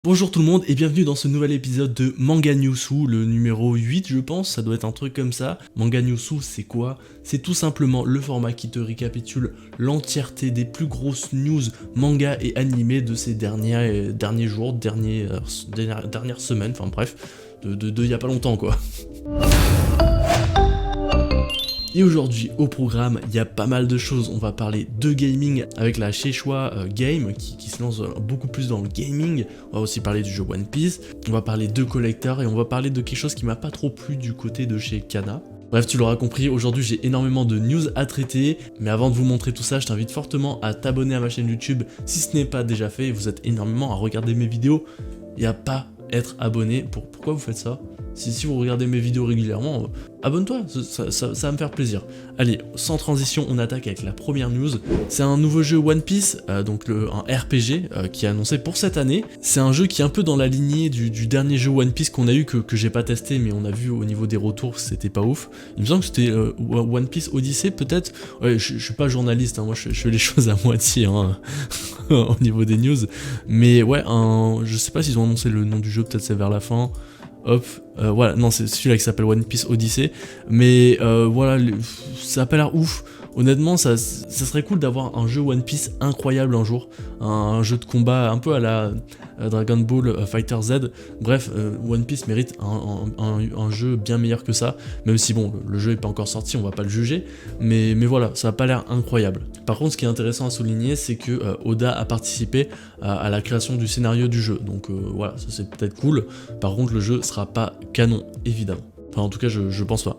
Bonjour tout le monde et bienvenue dans ce nouvel épisode de Manga Newsoo, le numéro 8 je pense, ça doit être un truc comme ça. Manga Newsoo c'est quoi? C'est tout simplement le format qui te récapitule l'entièreté des plus grosses news manga et animés de ces derniers jours, dernières semaines, enfin bref, de y a pas longtemps quoi. Et aujourd'hui au programme, il y a pas mal de choses. On va parler de gaming avec la Szechuan Game qui se lance beaucoup plus dans le gaming. On va aussi parler du jeu One Piece. On va parler de collector et on va parler de quelque chose qui m'a pas trop plu du côté de chez Kana. Bref, tu l'auras compris, aujourd'hui j'ai énormément de news à traiter, mais avant de vous montrer tout ça, je t'invite fortement à t'abonner à ma chaîne YouTube si ce n'est pas déjà fait. Vous êtes énormément à regarder mes vidéos et à pas être abonné. Pourquoi vous faites ça? Si vous regardez mes vidéos régulièrement, abonne-toi, ça va me faire plaisir. Allez, sans transition, on attaque avec la première news. C'est un nouveau jeu One Piece, donc un RPG qui est annoncé pour cette année. C'est un jeu qui est un peu dans la lignée du dernier jeu One Piece qu'on a eu, que j'ai pas testé, mais on a vu au niveau des retours, c'était pas ouf. Il me semble que c'était One Piece Odyssey peut-être. Ouais, je suis pas journaliste, hein, moi je fais les choses à moitié hein, au niveau des news. Mais ouais, je sais pas s'ils ont annoncé le nom du jeu, peut-être c'est vers la fin. Hop, voilà, non c'est celui-là qui s'appelle One Piece Odyssey, mais voilà, ça a pas l'air ouf. Honnêtement, ça serait cool d'avoir un jeu One Piece incroyable un jour, un jeu de combat un peu à la Dragon Ball Fighter Z. Bref, One Piece mérite un jeu bien meilleur que ça, même si bon, le jeu est pas encore sorti, on va pas le juger, mais voilà, ça a pas l'air incroyable. Par contre, ce qui est intéressant à souligner, c'est que Oda a participé à la création du scénario du jeu, donc voilà, ça c'est peut-être cool. Par contre, le jeu sera pas canon, évidemment. Enfin, en tout cas, je pense pas.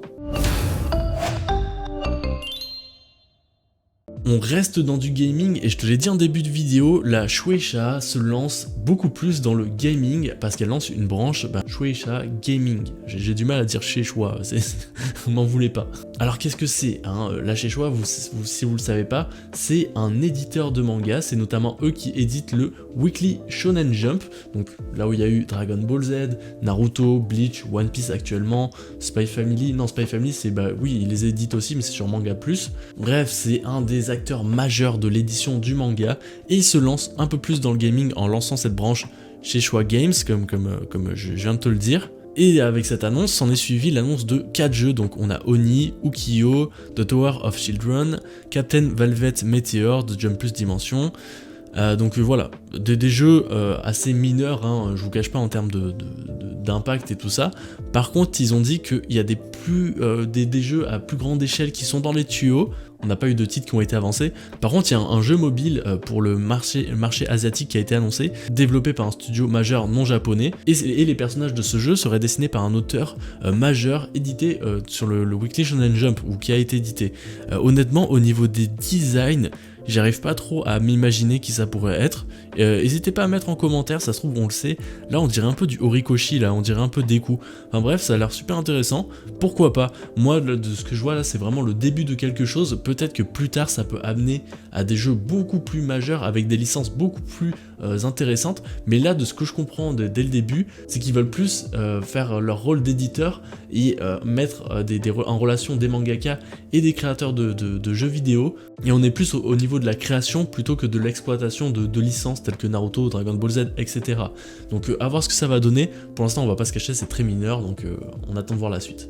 On reste dans du gaming et je te l'ai dit en début de vidéo, la Shueisha se lance beaucoup plus dans le gaming parce qu'elle lance une branche Shueisha Gaming. J'ai du mal à dire Szechuan, m'en voulez pas. Alors qu'est-ce que c'est hein? La Szechuan, si vous le savez pas, c'est un éditeur de manga, c'est notamment eux qui éditent le Weekly Shonen Jump, donc là où il y a eu Dragon Ball Z, Naruto, Bleach, One Piece actuellement, Spy Family, non Spy Family c'est oui ils les éditent aussi mais c'est sur Manga Plus. Bref, c'est un des acteur majeur de l'édition du manga et il se lance un peu plus dans le gaming en lançant cette branche Szechuan Games comme je viens de te le dire. Et avec cette annonce, s'en est suivi l'annonce de 4 jeux, donc on a Oni, Ukiyo, The Tower of Children, Captain Velvet Meteor de Jump Plus Dimension. Donc voilà, des jeux assez mineurs, hein, je vous cache pas en termes d'impact et tout ça. Par contre, ils ont dit qu'il y a des jeux à plus grande échelle qui sont dans les tuyaux. On n'a pas eu de titres qui ont été avancés. Par contre, il y a un jeu mobile pour le marché asiatique qui a été annoncé, développé par un studio majeur non japonais. Et les personnages de ce jeu seraient dessinés par un auteur majeur édité sur le Weekly Shonen Jump, ou qui a été édité. Honnêtement, au niveau des designs, j'arrive pas trop à m'imaginer qui ça pourrait être. N'hésitez pas à mettre en commentaire, ça se trouve on le sait. Là on dirait un peu du Horikoshi, là on dirait un peu Deku. Enfin bref, ça a l'air super intéressant. Pourquoi pas? Moi de ce que je vois là c'est vraiment le début de quelque chose. Peut-être que plus tard ça peut amener à des jeux beaucoup plus majeurs avec des licences beaucoup plus intéressantes. Mais là de ce que je comprends dès le début, c'est qu'ils veulent plus faire leur rôle d'éditeur et mettre en relation des mangaka et des créateurs de jeux vidéo. Et on est plus au niveau de la création plutôt que de l'exploitation de licences telles que Naruto, Dragon Ball Z, etc. Donc à voir ce que ça va donner. Pour l'instant on va pas se cacher, c'est très mineur, donc on attend de voir la suite.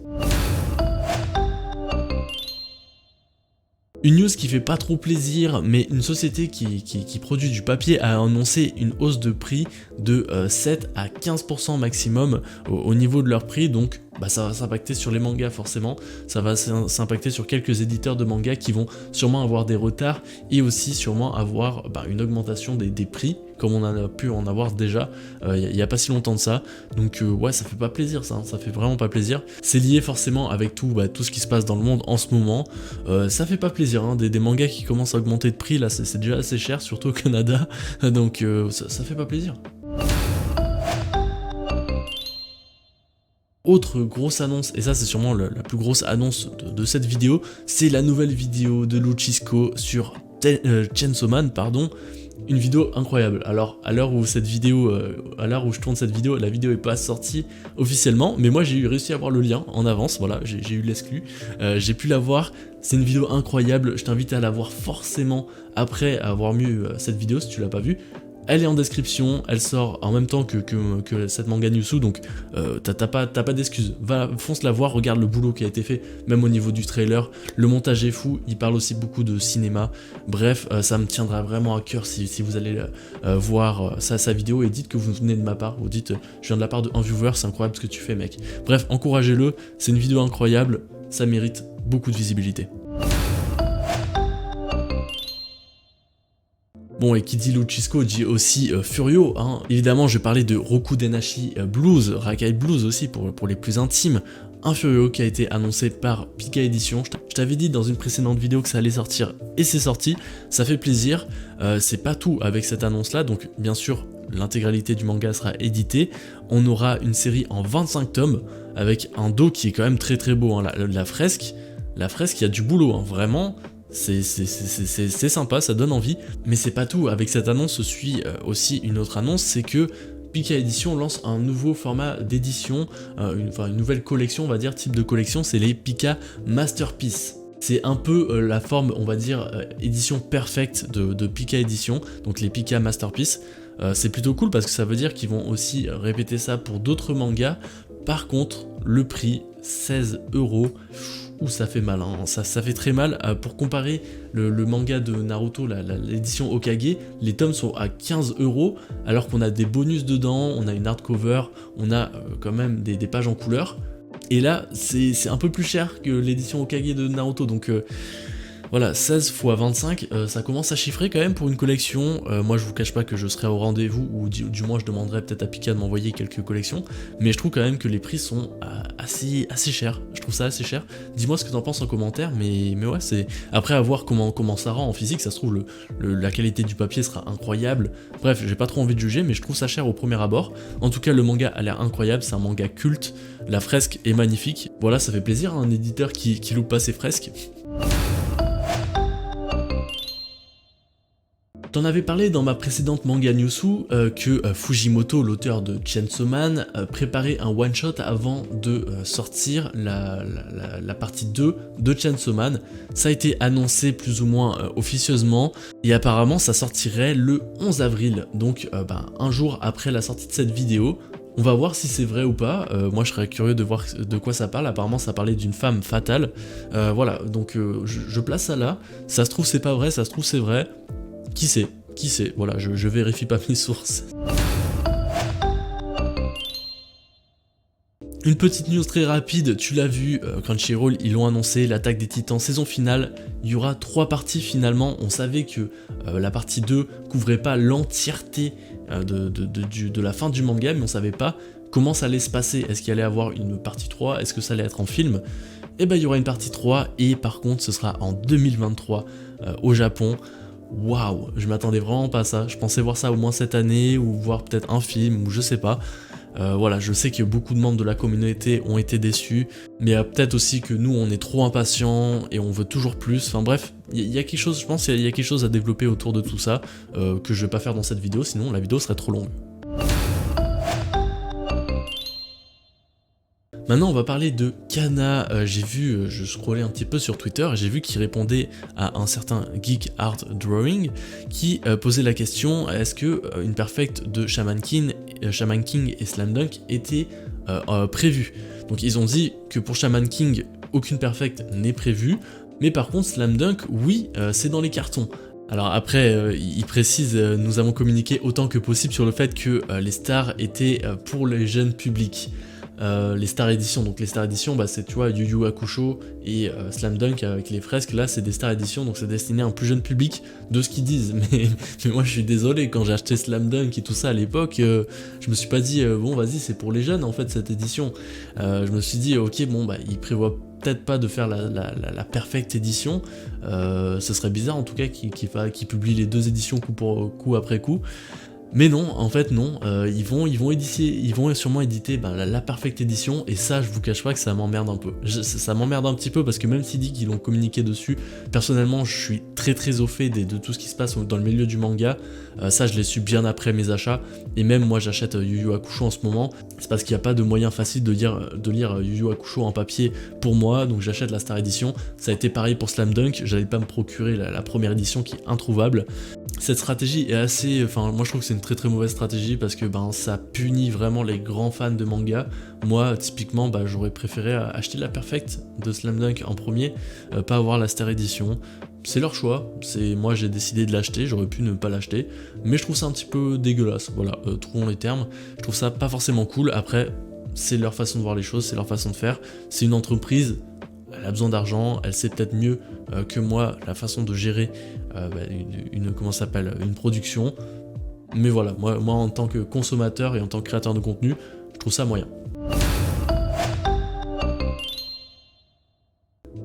Une news qui fait pas trop plaisir, mais une société qui produit du papier a annoncé une hausse de prix de 7 à 15% maximum au niveau de leur prix, donc ça va s'impacter sur les mangas forcément, ça va s'impacter sur quelques éditeurs de mangas qui vont sûrement avoir des retards et aussi sûrement avoir une augmentation des prix comme on a pu en avoir déjà il y a pas si longtemps de ça. Donc ouais, ça fait pas plaisir ça fait vraiment pas plaisir. C'est lié forcément avec tout ce qui se passe dans le monde en ce moment. Ça fait pas plaisir hein, des mangas qui commencent à augmenter de prix là, c'est déjà assez cher surtout au Canada. Donc ça fait pas plaisir. Autre grosse annonce, et ça c'est sûrement la plus grosse annonce de cette vidéo, c'est la nouvelle vidéo de Luchisco sur Chainsaw Man, une vidéo incroyable. Alors à l'heure où je tourne cette vidéo, la vidéo est pas sortie officiellement, mais moi j'ai réussi à avoir le lien en avance, voilà, j'ai eu l'exclu, j'ai pu la voir. C'est une vidéo incroyable, je t'invite à la voir forcément après avoir vu cette vidéo si tu l'as pas vue. Elle est en description, elle sort en même temps que cette manga Newsu, donc t'as pas d'excuses. Fonce la voir, regarde le boulot qui a été fait, même au niveau du trailer. Le montage est fou, il parle aussi beaucoup de cinéma. Bref, ça me tiendra vraiment à cœur si vous allez voir sa vidéo et dites que vous venez de ma part, ou dites je viens de la part de un viewer, c'est incroyable ce que tu fais mec. Bref, encouragez-le, c'est une vidéo incroyable, ça mérite beaucoup de visibilité. Bon, et qui dit Luchisco dit aussi Furio, hein. Évidemment, je vais parler de Roku Denashi Blues, Rakai Blues aussi pour les plus intimes. Un Furio qui a été annoncé par Pika Edition. Je t'avais dit dans une précédente vidéo que ça allait sortir et c'est sorti. Ça fait plaisir. C'est pas tout avec cette annonce là, donc bien sûr l'intégralité du manga sera éditée. On aura une série en 25 tomes avec un dos qui est quand même très beau, hein. La fresque, il y a du boulot, hein. Vraiment. C'est sympa, ça donne envie, mais c'est pas tout. Avec cette annonce suit aussi une autre annonce, c'est que Pika Edition lance un nouveau format d'édition, une nouvelle collection, on va dire, type de collection, c'est les Pika Masterpiece. C'est un peu la forme, on va dire, édition perfecte de Pika Edition, donc les Pika Masterpiece. C'est plutôt cool parce que ça veut dire qu'ils vont aussi répéter ça pour d'autres mangas. Par contre, le prix, 16 €. Ouh, ça fait mal, hein. Ça fait très mal. Pour comparer le manga de Naruto, l'édition Hokage, les tomes sont à 15 €, alors qu'on a des bonus dedans, on a une hardcover, on a quand même des pages en couleur. Et là, c'est un peu plus cher que l'édition Hokage de Naruto, donc voilà, 16 x 25, ça commence à chiffrer quand même pour une collection. Moi je vous cache pas que je serai au rendez-vous, ou du moins je demanderai peut-être à Pika de m'envoyer quelques collections, mais je trouve quand même que les prix sont assez chers, je trouve ça assez cher. Dis-moi ce que t'en penses en commentaire, mais ouais, c'est après à voir comment ça rend en physique, ça se trouve la qualité du papier sera incroyable. Bref, j'ai pas trop envie de juger, mais je trouve ça cher au premier abord. En tout cas le manga a l'air incroyable, c'est un manga culte, la fresque est magnifique. Voilà, ça fait plaisir à un éditeur qui loupe pas ses fresques. T'en avais parlé dans ma précédente manga Newsu que Fujimoto, l'auteur de Chainsaw Man, préparait un one-shot avant de sortir la partie 2 de Chainsaw Man. Ça a été annoncé plus ou moins officieusement et apparemment ça sortirait le 11 avril, donc un jour après la sortie de cette vidéo. On va voir si c'est vrai ou pas, moi je serais curieux de voir de quoi ça parle, apparemment ça parlait d'une femme fatale. Voilà, donc je place ça là, ça se trouve c'est pas vrai, ça se trouve c'est vrai. Qui sait, voilà, je vérifie pas mes sources. Une petite news très rapide, tu l'as vu, Crunchyroll, ils l'ont annoncé, l'attaque des titans saison finale, il y aura 3 parties finalement. On savait que la partie 2 couvrait pas l'entièreté de la fin du manga, mais on savait pas comment ça allait se passer. Est-ce qu'il allait avoir une partie 3, est-ce que ça allait être en film? Et ben il y aura une partie 3, et par contre ce sera en 2023 au Japon. Waouh, je m'attendais vraiment pas à ça, je pensais voir ça au moins cette année, ou voir peut-être un film, ou je sais pas. Voilà, je sais que beaucoup de membres de la communauté ont été déçus, mais peut-être aussi que nous on est trop impatients et on veut toujours plus. Enfin bref, il y a quelque chose, je pense qu'il y a quelque chose à développer autour de tout ça, que je vais pas faire dans cette vidéo, sinon la vidéo serait trop longue. Maintenant on va parler de Kana. J'ai vu, je scrollais un petit peu sur Twitter et j'ai vu qu'il répondait à un certain Geek Art Drawing qui posait la question: est-ce que une perfect de Shaman King et Slam Dunk était prévue? Donc ils ont dit que pour Shaman King aucune perfect n'est prévue, mais par contre Slam Dunk oui, c'est dans les cartons. Alors après, il précise, nous avons communiqué autant que possible sur le fait que les stars étaient pour les jeunes publics. Les Star Edition, donc les Star Edition, c'est tu vois Yu Yu Hakusho et Slam Dunk avec les fresques, là c'est des Star Edition, donc c'est destiné à un plus jeune public de ce qu'ils disent, mais moi je suis désolé, quand j'ai acheté Slam Dunk et tout ça à l'époque, je me suis pas dit bon vas-y c'est pour les jeunes en fait cette édition, je me suis dit ok bon ils prévoient peut-être pas de faire la perfect édition, ce serait bizarre en tout cas qu'ils publient les 2 éditions coup après coup. Mais non, en fait non, ils vont sûrement éditer la perfect édition, et ça je vous cache pas que ça m'emmerde un peu. Ça m'emmerde un petit peu parce que même s'ils disent qu'ils l'ont communiqué dessus, personnellement je suis très au fait de tout ce qui se passe dans le milieu du manga. Ça je l'ai su bien après mes achats, et même moi j'achète Yu Yu Hakusho en ce moment, c'est parce qu'il n'y a pas de moyen facile de lire Yu Yu Hakusho en papier pour moi, donc j'achète la Star Edition. Ça a été pareil pour Slam Dunk, j'allais pas me procurer la première édition qui est introuvable. cette stratégie est assez... Enfin, moi je trouve que c'est une très très mauvaise stratégie parce que ça punit vraiment les grands fans de manga. Moi, typiquement, j'aurais préféré acheter la Perfect de Slam Dunk en premier, pas avoir la Star Edition. C'est leur choix, moi j'ai décidé de l'acheter, j'aurais pu ne pas l'acheter, mais je trouve ça un petit peu dégueulasse, voilà, trouvons les termes. Je trouve ça pas forcément cool, après, c'est leur façon de voir les choses, c'est leur façon de faire. C'est une entreprise, elle a besoin d'argent, elle sait peut-être mieux que moi la façon de gérer une production. Mais voilà, moi en tant que consommateur et en tant que créateur de contenu, je trouve ça moyen.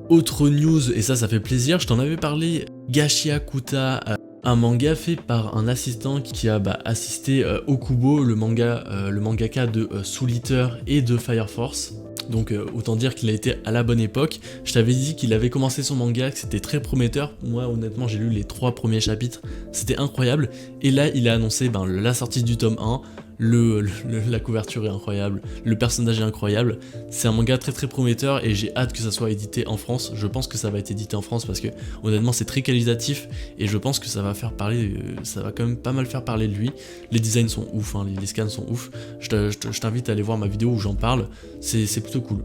Autre news, et ça fait plaisir, je t'en avais parlé, Gashiakuta, un manga fait par un assistant qui a assisté Okubo, le mangaka de Soul Eater et de Fire Force. Donc autant dire qu'il a été à la bonne époque. Je t'avais dit qu'il avait commencé son manga, que c'était très prometteur. Moi honnêtement j'ai lu les 3 premiers chapitres, c'était incroyable. Et là il a annoncé la sortie du tome 1. La couverture est incroyable, le personnage est incroyable, c'est un manga très très prometteur et j'ai hâte que ça soit édité en France. Je pense que ça va être édité en France parce que honnêtement c'est très qualitatif et je pense que ça va faire parler, ça va quand même pas mal faire parler de lui. Les designs sont ouf, hein, les scans sont ouf, je t'invite à aller voir ma vidéo où j'en parle, c'est plutôt cool.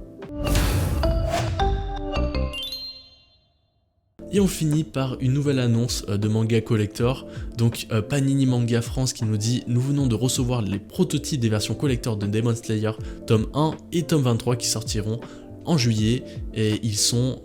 Et on finit par une nouvelle annonce de manga collector, donc Panini Manga France qui nous dit: nous venons de recevoir les prototypes des versions collector de Demon Slayer tome 1 et tome 23 qui sortiront en juillet et ils sont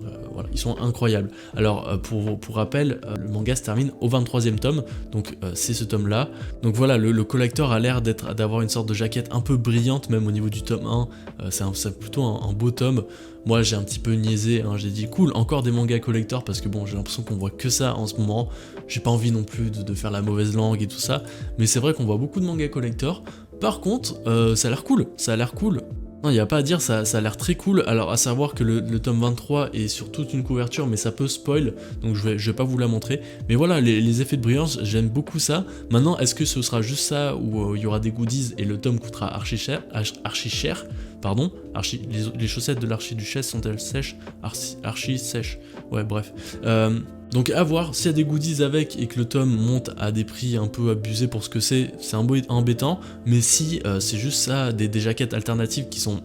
incroyables. Alors pour rappel, le manga se termine au 23e tome, donc c'est ce tome là. Donc voilà, le collector a l'air d'avoir une sorte de jaquette un peu brillante même au niveau du tome 1, c'est plutôt un beau tome. Moi j'ai un petit peu niaisé, hein, j'ai dit cool, encore des mangas collector parce que bon j'ai l'impression qu'on voit que ça en ce moment. J'ai pas envie non plus de faire la mauvaise langue et tout ça, mais c'est vrai qu'on voit beaucoup de mangas collector. Par contre ça a l'air cool. Non, il n'y a pas à dire, ça a l'air très cool. Alors à savoir que le tome 23 est sur toute une couverture, mais ça peut spoil, donc je vais pas vous la montrer. Mais voilà, les effets de brillance, j'aime beaucoup ça. Maintenant, est-ce que ce sera juste ça, ou il y aura des goodies et le tome coûtera archi cher, pardon, les chaussettes de l'archiduchesse sont-elles sèches? Archi sèches, ouais bref. Donc à voir, s'il y a des goodies avec et que le tome monte à des prix un peu abusés pour ce que c'est un peu embêtant, mais si c'est juste ça, des jaquettes alternatives qui sont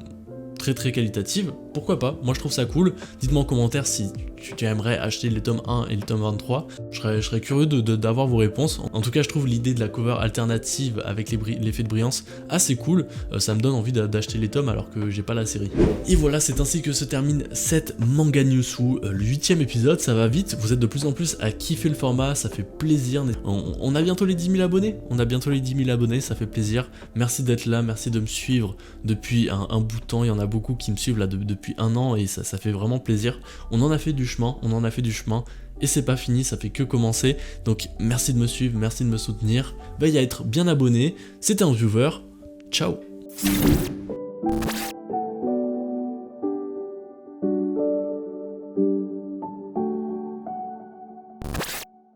très très qualitatives, pourquoi pas, moi je trouve ça cool. Dites-moi en commentaire si tu aimerais acheter les tomes 1 et le tome 23, je serais curieux d'avoir vos réponses. En tout cas je trouve l'idée de la cover alternative avec l'effet de brillance assez cool, ça me donne envie d'acheter les tomes alors que j'ai pas la série. Et voilà, c'est ainsi que se termine cette Manga Newsou, le 8e épisode, ça va vite, vous êtes de plus en plus à kiffer le format, ça fait plaisir, on a bientôt les 10 000 abonnés, ça fait plaisir, merci d'être là, merci de me suivre depuis un bout de temps, il y en a beaucoup qui me suivent là depuis un an et ça fait vraiment plaisir. On en a fait du chemin, et c'est pas fini, ça fait que commencer, donc merci de me suivre, merci de me soutenir, veille à être bien abonné, c'était un viewer, ciao.